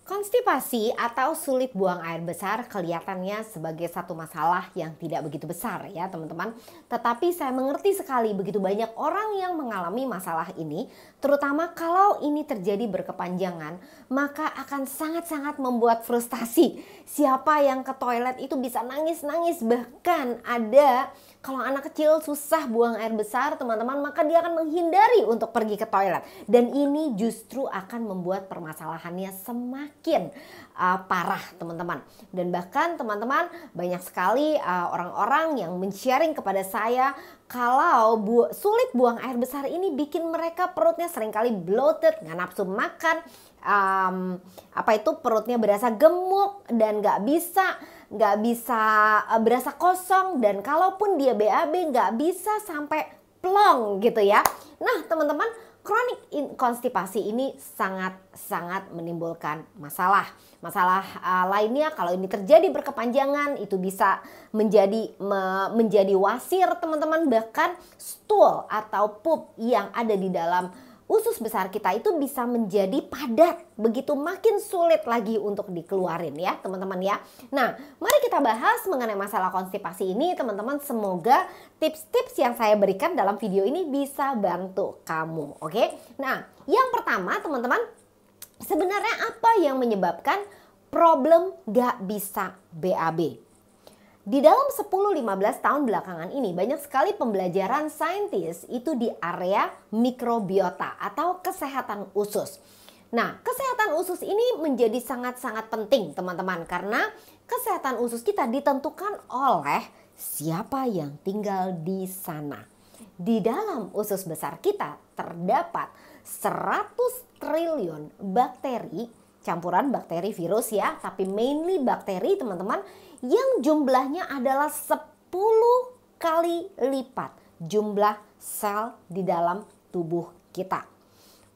Konstipasi atau sulit buang air besar kelihatannya sebagai satu masalah yang tidak begitu besar ya teman-teman. Tetapi saya mengerti sekali begitu banyak orang yang mengalami masalah ini. Terutama kalau ini terjadi berkepanjangan, maka akan sangat-sangat membuat frustasi. Siapa yang ke toilet itu bisa nangis-nangis, bahkan ada kalau anak kecil susah buang air besar teman-teman, maka dia akan menghindari untuk pergi ke toilet. Dan ini justru akan membuat permasalahannya semakin parah teman-teman. Dan bahkan teman-teman banyak sekali orang-orang yang men-sharing kepada saya kalau sulit buang air besar ini bikin mereka perutnya seringkali bloated, nggak nafsu makan, perutnya berasa gemuk dan nggak bisa berasa kosong, dan kalaupun dia BAB nggak bisa sampai plong gitu ya. Nah teman-teman, kronik konstipasi ini sangat menimbulkan masalah lainnya. Kalau ini terjadi berkepanjangan itu bisa menjadi wasir teman-teman, bahkan stool atau pup yang ada di dalam usus besar kita itu bisa menjadi padat, begitu makin sulit lagi untuk dikeluarin ya teman-teman ya. Nah mari kita bahas mengenai masalah konstipasi ini teman-teman. Semoga tips-tips yang saya berikan dalam video ini bisa bantu kamu, oke? Nah yang pertama teman-teman, sebenarnya apa yang menyebabkan problem gak bisa BAB? Di dalam 10-15 tahun belakangan ini banyak sekali pembelajaran saintis itu di area mikrobiota atau kesehatan usus. Nah, kesehatan usus ini menjadi sangat-sangat penting teman-teman, karena kesehatan usus kita ditentukan oleh siapa yang tinggal di sana. Di dalam usus besar kita terdapat 100 triliun bakteri, campuran bakteri virus ya, tapi mainly bakteri teman-teman, yang jumlahnya adalah 10 kali lipat jumlah sel di dalam tubuh kita.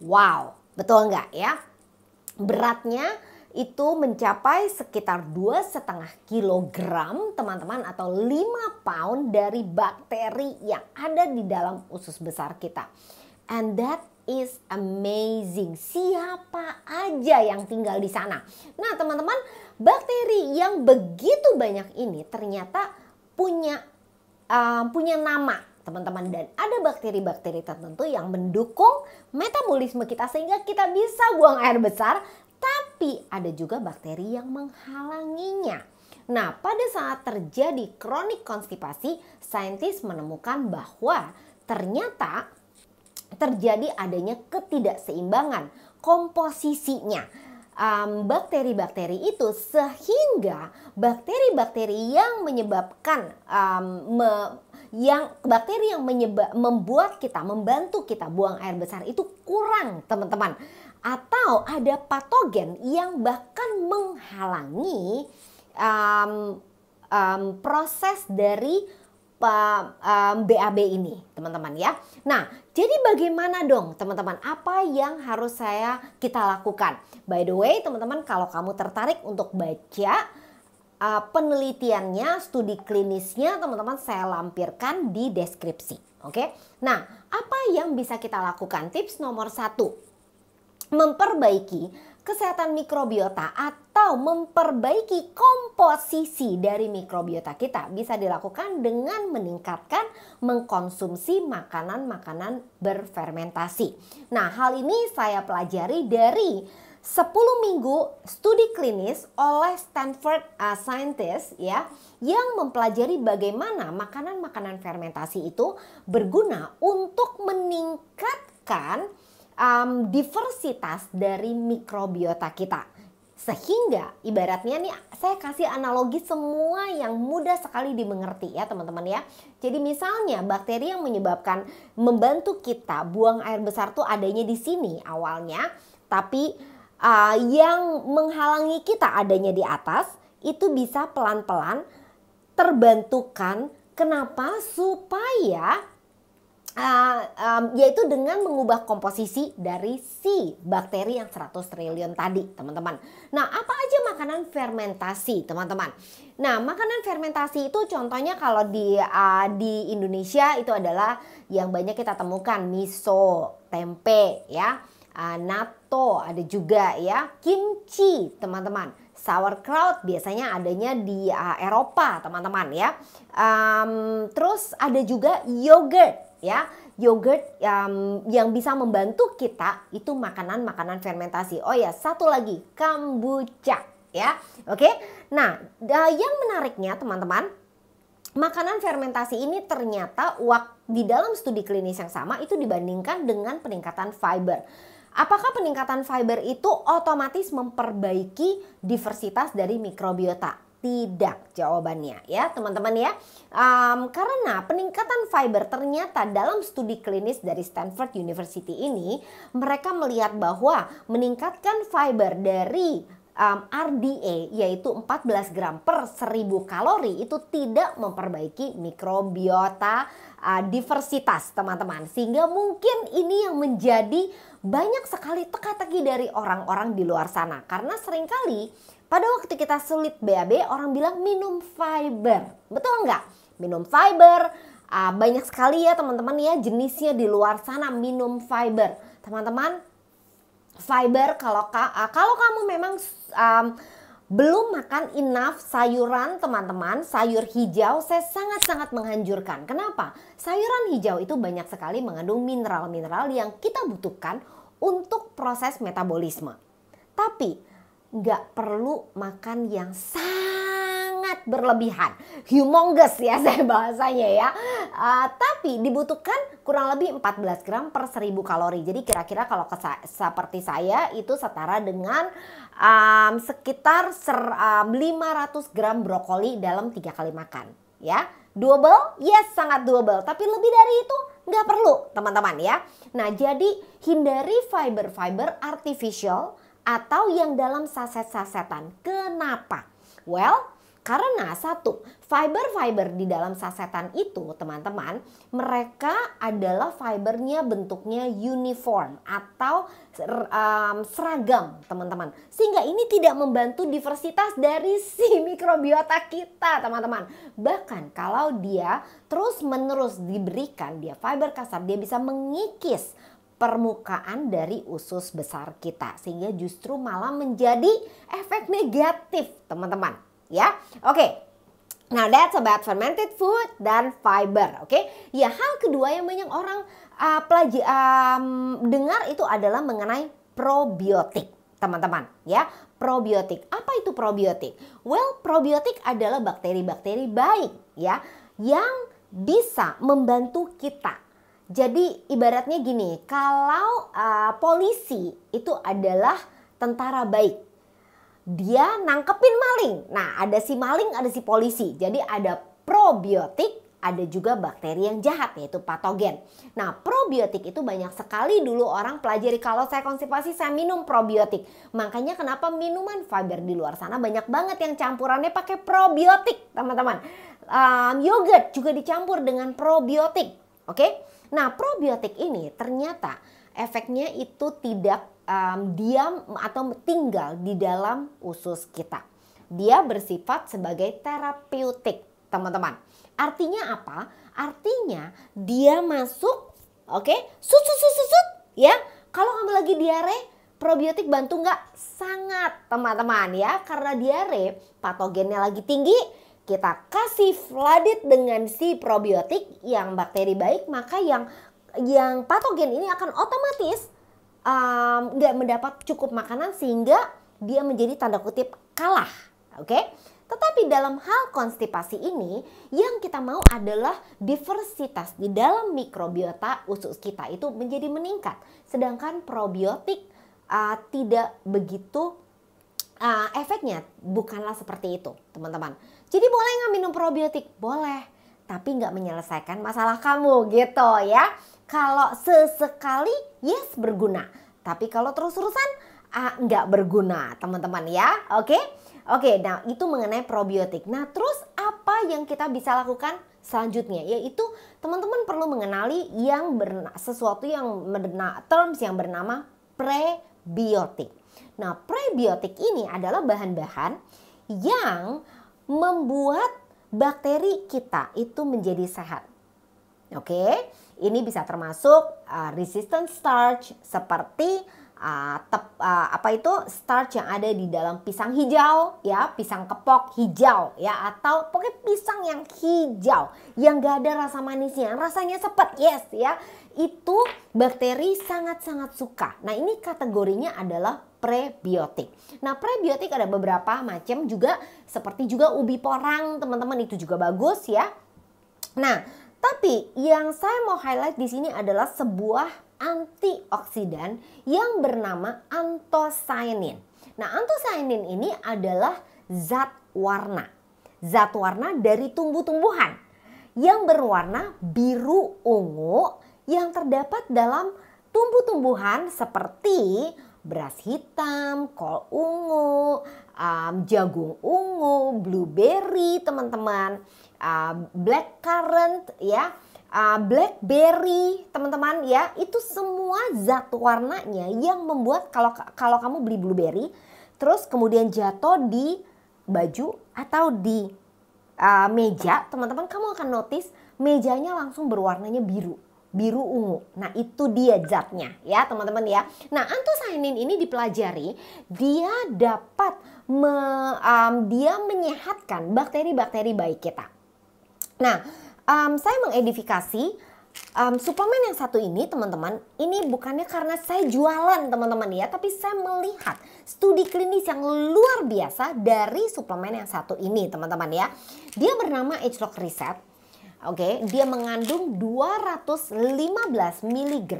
Wow, betul nggak ya? Beratnya itu mencapai sekitar 2,5 kilogram teman-teman, atau 5 pound dari bakteri yang ada di dalam usus besar kita. And that is amazing. Siapa aja yang tinggal di sana. Nah teman-teman, bakteri yang begitu banyak ini ternyata punya nama teman-teman, dan ada bakteri-bakteri tertentu yang mendukung metabolisme kita sehingga kita bisa buang air besar, tapi ada juga bakteri yang menghalanginya. Nah, pada saat terjadi kronik konstipasi, saintis menemukan bahwa ternyata terjadi adanya ketidakseimbangan komposisinya bakteri-bakteri itu, sehingga bakteri-bakteri yang menyebabkan membuat kita, membantu kita buang air besar itu kurang teman-teman, atau ada patogen yang bahkan menghalangi proses dari BAB ini teman-teman ya. Nah jadi bagaimana dong teman-teman, apa yang harus kita lakukan? By the way teman-teman, kalau kamu tertarik untuk baca penelitiannya, studi klinisnya teman-teman, saya lampirkan di deskripsi. Oke? Nah apa yang bisa kita lakukan? Tips nomor 1, memperbaiki kesehatan mikrobiota atau memperbaiki komposisi dari mikrobiota kita bisa dilakukan dengan mengkonsumsi makanan-makanan berfermentasi. Nah, hal ini saya pelajari dari 10 minggu studi klinis oleh Stanford scientist ya, yang mempelajari bagaimana makanan-makanan fermentasi itu berguna untuk meningkatkan diversitas dari mikrobiota kita. Sehingga ibaratnya nih, saya kasih analogi semua yang mudah sekali dimengerti ya teman-teman ya. Jadi misalnya bakteri yang membantu kita buang air besar tuh adanya di sini awalnya, tapi yang menghalangi kita adanya di atas, itu bisa pelan-pelan terbantukan. Kenapa? Supaya yaitu dengan mengubah komposisi dari si bakteri yang 100 triliun tadi teman-teman. Nah apa aja makanan fermentasi teman-teman? Nah makanan fermentasi itu contohnya kalau di Indonesia itu adalah yang banyak kita temukan miso, tempe ya. natto ada juga ya, kimchi teman-teman. Sauerkraut biasanya adanya di Eropa teman-teman ya. Terus ada juga yogurt ya. Yogurt yang bisa membantu kita itu makanan-makanan fermentasi. Oh ya, satu lagi kombucha ya. Oke. Nah, yang menariknya teman-teman, makanan fermentasi ini ternyata di dalam studi klinis yang sama itu dibandingkan dengan peningkatan fiber. Apakah peningkatan fiber itu otomatis memperbaiki diversitas dari mikrobiota? Tidak jawabannya ya teman-teman ya. Karena peningkatan fiber ternyata dalam studi klinis dari Stanford University ini, mereka melihat bahwa meningkatkan fiber dari RDA yaitu 14 gram per 1000 kalori itu tidak memperbaiki mikrobiota diversitas teman-teman. Sehingga mungkin ini yang menjadi banyak sekali teka-teki dari orang-orang di luar sana. Karena seringkali pada waktu kita sulit BAB orang bilang minum fiber. Betul nggak? Minum fiber. Banyak sekali ya teman-teman ya jenisnya di luar sana minum fiber. Teman-teman, fiber kalau kamu memang belum makan enough sayuran teman-teman, sayur hijau saya sangat-sangat menganjurkan. Kenapa? Sayuran hijau itu banyak sekali mengandung mineral-mineral yang kita butuhkan untuk proses metabolisme. Tapi nggak perlu makan yang sangat berlebihan, humongous ya saya bahasanya ya. Tapi dibutuhkan kurang lebih 14 gram per 1000 kalori. Jadi kira-kira kalau seperti saya itu setara dengan sekitar 500 gram brokoli dalam 3 kali makan ya. Doable? Yes, sangat doable. Tapi lebih dari itu nggak perlu teman-teman ya. Nah, jadi hindari fiber-fiber artificial atau yang dalam saset-sasetan. Kenapa? Well, karena satu, fiber-fiber di dalam sasetan itu teman-teman, mereka adalah fibernya bentuknya uniform atau seragam teman-teman. Sehingga ini tidak membantu diversitas dari si mikrobiota kita teman-teman. Bahkan kalau dia terus-menerus diberikan dia fiber kasar, dia bisa mengikis permukaan dari usus besar kita sehingga justru malah menjadi efek negatif teman-teman ya. Oke. Now that's about fermented food dan fiber. Oke. Ya, hal kedua yang banyak orang dengar itu adalah mengenai probiotik teman-teman ya. Probiotik. Apa itu probiotik? Well, probiotik adalah bakteri-bakteri baik ya yang bisa membantu kita. Jadi ibaratnya gini, kalau polisi itu adalah tentara baik, dia nangkepin maling. Nah, ada si maling, ada si polisi. Jadi ada probiotik, ada juga bakteri yang jahat yaitu patogen. Nah, probiotik itu banyak sekali dulu orang pelajari. Kalau saya konstipasi saya minum probiotik. Makanya kenapa minuman fiber di luar sana banyak banget yang campurannya pakai probiotik, teman-teman. Yogurt juga dicampur dengan probiotik. Oke? Nah, probiotik ini ternyata efeknya itu tidak diam atau tinggal di dalam usus kita. Dia bersifat sebagai terapeutik, teman-teman. Artinya apa? Artinya dia masuk, oke, sut, ya. Kalau kamu lagi diare, probiotik bantu nggak? Sangat, teman-teman ya. Karena diare, patogennya lagi tinggi. Kita kasih flooded dengan si probiotik yang bakteri baik, maka yang patogen ini akan otomatis nggak mendapat cukup makanan sehingga dia menjadi tanda kutip kalah. Oke? Tetapi dalam hal konstipasi ini yang kita mau adalah diversitas di dalam mikrobiota usus kita itu menjadi meningkat. Sedangkan probiotik tidak begitu efeknya bukanlah seperti itu teman-teman. Jadi boleh nggak minum probiotik? Boleh, tapi nggak menyelesaikan masalah kamu gitu ya. Kalau sesekali yes berguna, tapi kalau terus-terusan nggak berguna teman-teman ya. Oke, nah itu mengenai probiotik. Nah terus apa yang kita bisa lakukan selanjutnya? Yaitu teman-teman perlu mengenali sesuatu yang terms yang bernama prebiotik. Nah, prebiotik ini adalah bahan-bahan yang membuat bakteri kita itu menjadi sehat. Oke, ini bisa termasuk resistant starch seperti starch yang ada di dalam pisang hijau ya, pisang kepok hijau ya, atau pokoknya pisang yang hijau yang gak ada rasa manisnya, rasanya sepet, yes ya, itu bakteri sangat-sangat suka. Nah ini kategorinya adalah prebiotik. Nah prebiotik ada beberapa macam juga, seperti juga ubi porang teman-teman, itu juga bagus ya. Nah tapi yang saya mau highlight di sini adalah sebuah antioksidan yang bernama anthocyanin. Nah, anthocyanin ini adalah zat warna. Zat warna dari tumbuh-tumbuhan yang berwarna biru ungu yang terdapat dalam tumbuh-tumbuhan seperti beras hitam, kol ungu, jagung ungu, blueberry teman-teman, blackcurrant ya, blackberry teman-teman ya, itu semua zat warnanya yang membuat kalau kamu beli blueberry terus kemudian jatuh di baju atau di meja teman-teman, kamu akan notice mejanya langsung berwarnanya biru ungu. Nah itu dia zatnya ya teman-teman ya. Nah anthocyanin ini dipelajari, dia dapat dia menyehatkan bakteri-bakteri baik kita. Nah saya mengedifikasi suplemen yang satu ini teman-teman, ini bukannya karena saya jualan teman-teman ya, tapi saya melihat studi klinis yang luar biasa dari suplemen yang satu ini teman-teman ya. Dia bernama Agelock Reset. Oke, dia mengandung 215 mg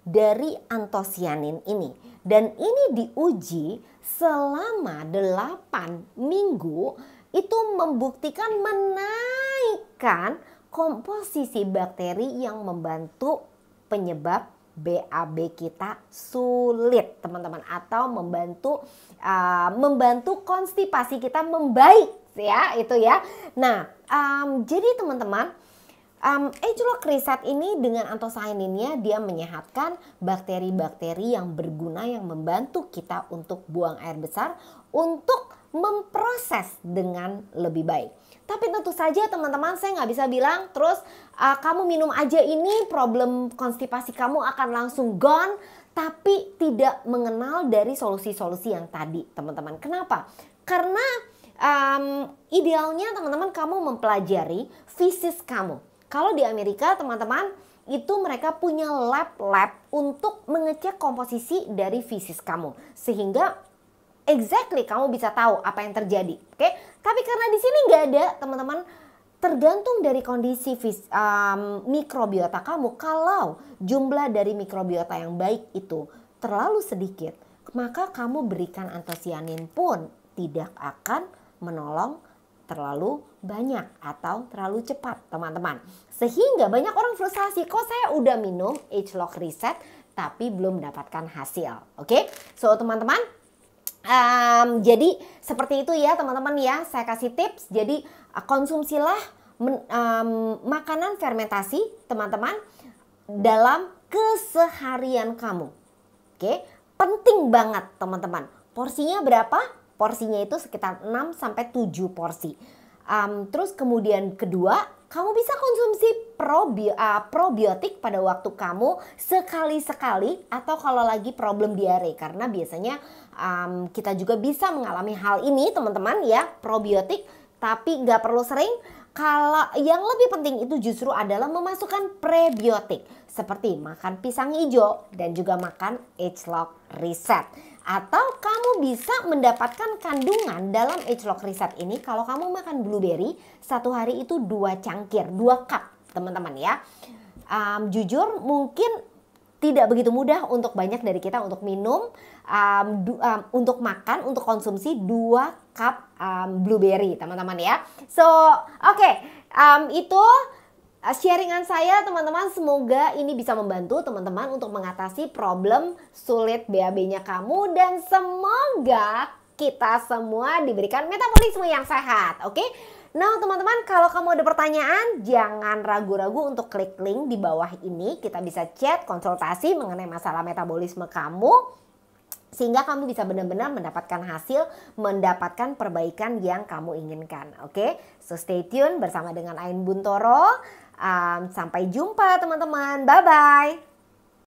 dari anthocyanin ini. Dan ini diuji selama 8 minggu, itu membuktikan menaikkan komposisi bakteri yang membantu penyebab BAB kita sulit teman-teman, atau membantu konstipasi kita membaik ya, itu ya. Nah jadi teman-teman, Agelock Reset ini dengan anthocyaninnya dia menyehatkan bakteri-bakteri yang berguna yang membantu kita untuk buang air besar, untuk memproses dengan lebih baik. Tapi tentu saja teman-teman, saya nggak bisa bilang terus kamu minum aja ini problem konstipasi kamu akan langsung gone, tapi tidak mengenal dari solusi-solusi yang tadi teman-teman. Kenapa? Karena idealnya teman-teman kamu mempelajari fisis kamu. Kalau di Amerika teman-teman itu mereka punya lab untuk mengecek komposisi dari fisis kamu, sehingga exactly kamu bisa tahu apa yang terjadi. Oke? Tapi karena di sini nggak ada teman-teman, tergantung dari kondisi mikrobiota kamu. Kalau jumlah dari mikrobiota yang baik itu terlalu sedikit, maka kamu berikan anthocyanin pun tidak akan menolong terlalu banyak atau terlalu cepat teman-teman. Sehingga banyak orang frustasi, kok saya udah minum Agelock Reset tapi belum mendapatkan hasil. Oke? So teman-teman, jadi seperti itu ya teman-teman ya, saya kasih tips. Jadi konsumsilah makanan fermentasi teman-teman dalam keseharian kamu. Oke, penting banget teman-teman. Porsinya berapa? Porsinya itu sekitar 6-7 porsi. Terus kemudian kedua, kamu bisa konsumsi probiotik pada waktu kamu sekali-sekali, atau kalau lagi problem diare, karena biasanya kita juga bisa mengalami hal ini teman-teman ya, probiotik, tapi nggak perlu sering. Kalau yang lebih penting itu justru adalah memasukkan prebiotik, seperti makan pisang hijau dan juga makan Agelock Reset. Atau kamu bisa mendapatkan kandungan dalam Agelock Reset ini, kalau kamu makan blueberry satu hari itu 2 cangkir, 2 cup teman-teman ya. Jujur mungkin tidak begitu mudah untuk banyak dari kita untuk minum, untuk makan, untuk konsumsi 2 cup blueberry teman-teman ya. So oke, itu sharingan saya teman-teman, semoga ini bisa membantu teman-teman untuk mengatasi problem sulit BAB-nya kamu, dan semoga kita semua diberikan metabolisme yang sehat. Oke? Nah teman-teman, kalau kamu ada pertanyaan jangan ragu-ragu untuk klik link di bawah ini. Kita bisa chat, konsultasi mengenai masalah metabolisme kamu, sehingga kamu bisa benar-benar mendapatkan hasil, mendapatkan perbaikan yang kamu inginkan. Oke? So stay tune bersama dengan Ain Buntoro. Sampai jumpa teman-teman. Bye-bye.